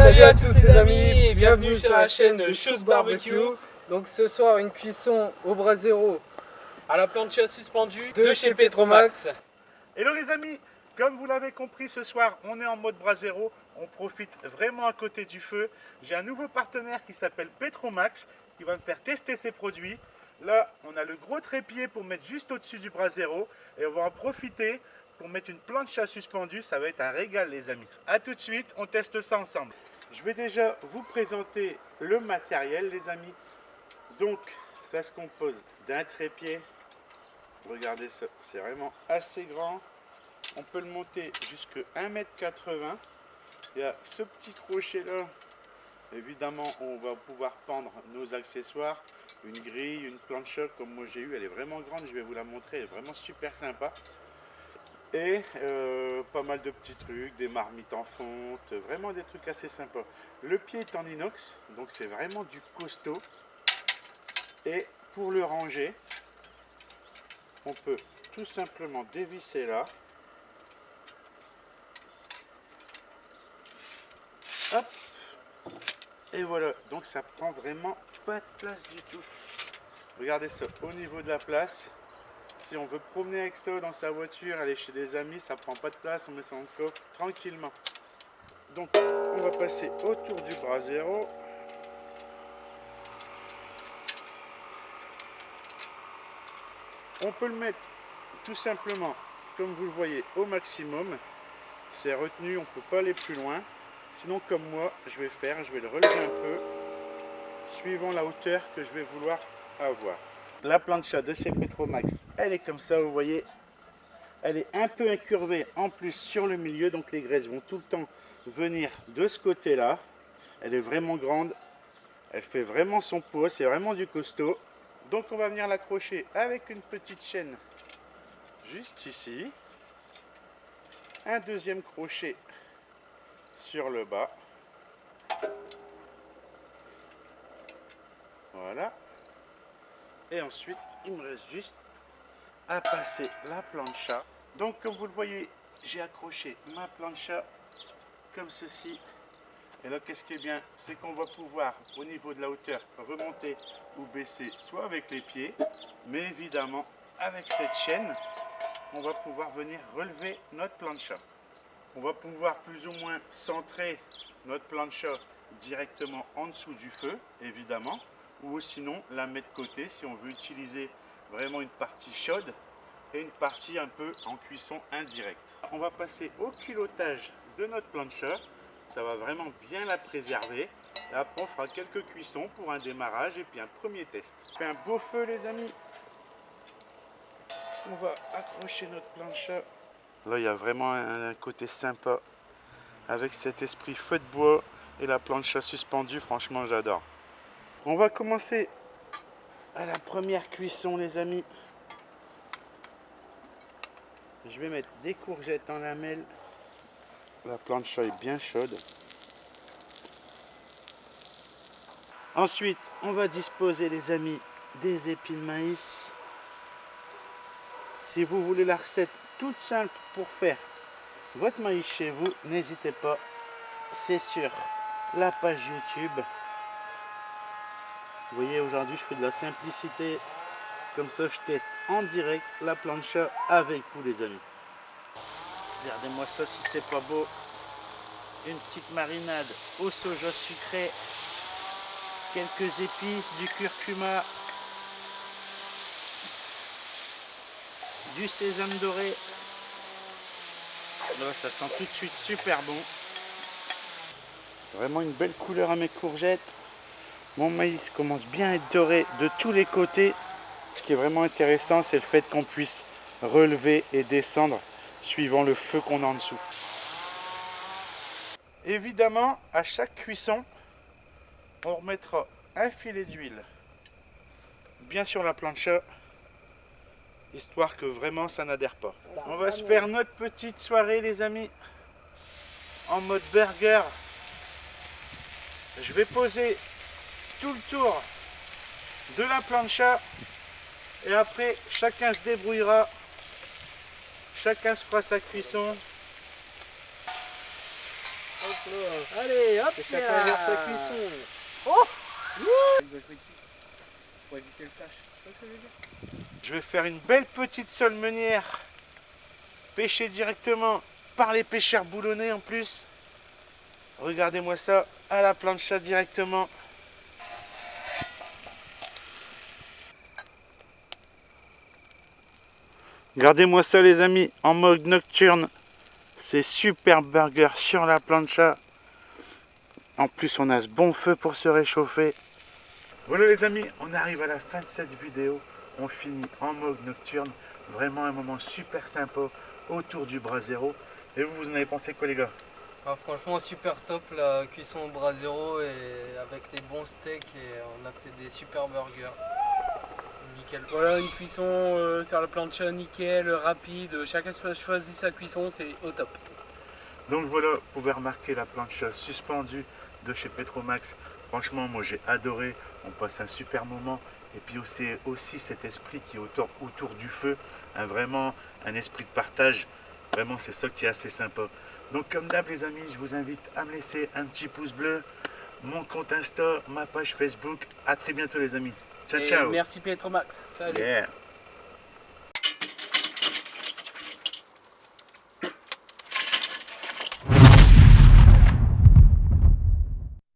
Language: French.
Salut à tous les amis et bienvenue sur la chaîne Chose Barbecue. Donc ce soir une cuisson au brasero À la plancha suspendue de chez Petromax. Hello les amis, comme vous l'avez compris ce soir, on est en mode brasero, on profite vraiment à côté du feu. J'ai un nouveau partenaire qui s'appelle Petromax qui va me faire tester ses produits. Là, on a le gros trépied pour mettre juste au-dessus du brasero et on va en profiter pour mettre une plancha suspendue. Ça va être un régal les amis. A tout de suite, on teste ça ensemble. Je vais déjà vous présenter le matériel les amis. Donc, ça se compose d'un trépied. Regardez ça, c'est vraiment assez grand. On peut le monter jusqu'à 1,80 m. Il y a ce petit crochet là. Évidemment, on va pouvoir pendre nos accessoires. Une grille, une plancha comme moi j'ai eu. Elle est vraiment grande, je vais vous la montrer. Elle est vraiment super sympa. Et pas mal de petits trucs, des marmites en fonte. Vraiment des trucs assez sympas. Le pied est en inox, donc c'est vraiment du costaud. Et pour le ranger, on peut tout simplement dévisser là. Hop. Et voilà, donc ça prend vraiment pas de place du tout. Regardez ça, au niveau de la place. Si on veut promener avec ça dans sa voiture, aller chez des amis, ça prend pas de place, on met ça dans le coffre tranquillement. Donc on va passer autour du brasero. On peut le mettre tout simplement, comme vous le voyez, au maximum. C'est retenu, on ne peut pas aller plus loin. Sinon, comme moi, je vais le relever un peu, suivant la hauteur que je vais vouloir avoir. La plancha de chez Petromax, elle est comme ça, vous voyez. Elle est un peu incurvée en plus sur le milieu, donc les graisses vont tout le temps venir de ce côté-là. Elle est vraiment grande, elle fait vraiment son poids, c'est vraiment du costaud. Donc on va venir l'accrocher avec une petite chaîne juste ici. Un deuxième crochet sur le bas. Voilà. Et ensuite, il me reste juste à passer la plancha. Donc comme vous le voyez, j'ai accroché ma plancha comme ceci. Et là, qu'est-ce qui est bien, c'est qu'on va pouvoir, au niveau de la hauteur, remonter ou baisser, soit avec les pieds, mais évidemment, avec cette chaîne, on va pouvoir venir relever notre plancha. On va pouvoir plus ou moins centrer notre plancha directement en dessous du feu, évidemment, ou sinon la mettre de côté si on veut utiliser vraiment une partie chaude et une partie un peu en cuisson indirecte. On va passer au culotage de notre plancha, ça va vraiment bien la préserver. Et après on fera quelques cuissons pour un démarrage et puis un premier test. On fait un beau feu les amis. On va accrocher notre plancha. Là, il y a vraiment un côté sympa avec cet esprit feu de bois et la plancha suspendue. Franchement, j'adore. On va commencer à la première cuisson, les amis. Je vais mettre des courgettes en lamelles. La plancha est bien chaude. Ensuite, on va disposer, les amis, des épis de maïs. Si vous voulez la recette toute simple pour faire votre maïs chez vous, n'hésitez pas, c'est sur la page YouTube. Vous voyez, aujourd'hui je fais de la simplicité, comme ça je teste en direct la plancha avec vous les amis. Regardez-moi ça si c'est pas beau. Une petite marinade au soja sucré, quelques épices, du curcuma, du sésame doré. Là, ça sent tout de suite super bon. Vraiment une belle couleur à mes courgettes. Mon maïs commence bien à être doré de tous les côtés. Ce qui est vraiment intéressant, c'est le fait qu'on puisse relever et descendre suivant le feu qu'on a en dessous. Évidemment, à chaque cuisson, on remettra un filet d'huile bien sur la plancha, histoire que vraiment ça n'adhère pas. On va se faire notre petite soirée les amis, en mode burger. Je vais poser tout le tour de la plancha et après chacun se débrouillera, chacun se fera sa cuisson. Hop. Allez, hop, Et chacun chacun vers vers sa sa cuisson. Pour éviter le tache. Tu vois ce que je veux dire? Je vais faire une belle petite sole meunière, pêchée directement par les pêcheurs boulonnais en plus. Regardez-moi ça, à la plancha directement. Regardez-moi ça les amis, en mode nocturne. C'est super burger sur la plancha. En plus on a ce bon feu pour se réchauffer. Voilà les amis, on arrive à la fin de cette vidéo. On finit en mode nocturne. Vraiment un moment super sympa autour du brasero. Et vous, vous en avez pensé quoi les gars? Ah, franchement, super top la cuisson au brasero et avec des bons steaks et on a fait des super burgers. Nickel. Voilà, une cuisson sur la plancha nickel, rapide. Chacun choisit sa cuisson, c'est au top. Donc voilà, vous pouvez remarquer la plancha suspendue de chez Petromax. Franchement, moi j'ai adoré. On passe un super moment. Et puis aussi cet esprit qui est autour du feu. Vraiment un esprit de partage. Vraiment, c'est ça qui est assez sympa. Donc comme d'hab les amis, je vous invite à me laisser un petit pouce bleu, mon compte Insta, ma page Facebook. À très bientôt les amis. Ciao, Et ciao. merci Petromax. Salut. Yeah.